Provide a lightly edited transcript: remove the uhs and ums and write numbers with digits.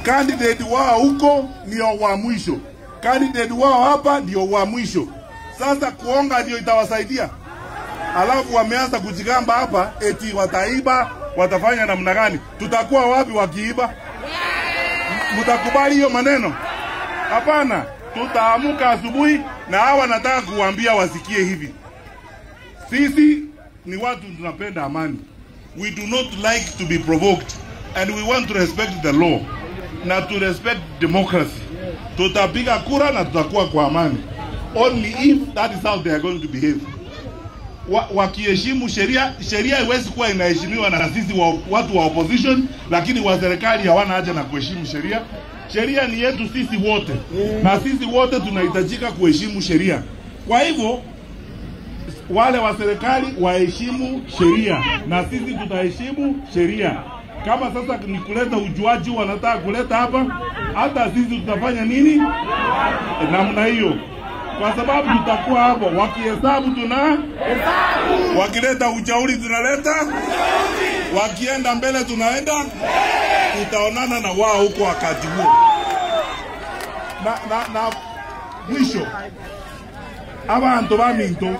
candidate wao huko ndio wa mwisho, candidate wao hapa ndio wa mwisho. Sasa kuonga ndio itawasaidia? Alafu wameanza kujigamba hapa eti wataiba, watafanya namna gani? Tutakuwa wapi wakiiba? Mtakubali hiyo maneno? Hapana. Tutaamuka asubuhi na hawa nataka kuambia wasikie hivi. Sisi ni watu tunapenda amani. We do not like to be provoked and we want to respect the law na to respect democracy. Tutapiga kura na tutakuwa kwa amani. Only if that is how they are going to behave. Wakiheshimu sheria haiwezi kuwa inaheshimiwa na sisi watu wa opposition, lakini wa serikali hawana haja na kuheshimu sheria. Sheria ni yetu sisi wote, na sisi wote tunahitajika kuheshimu sheria. Kwa hivyo wale wa serikali waheshimu sheria na sisi tutaheshimu sheria. Kama sasa ni kuleta ujuaji wanataka kuleta hapa, hata sisi tutafanya nini namna hiyo, kwa sababu tutakuwa hapo wakihesabu hesabu, wakileta ujauri tunaleta, wakienda mbele tunaenda, tutaonana na wao huko wakati huo. Na mwisho abantu baminto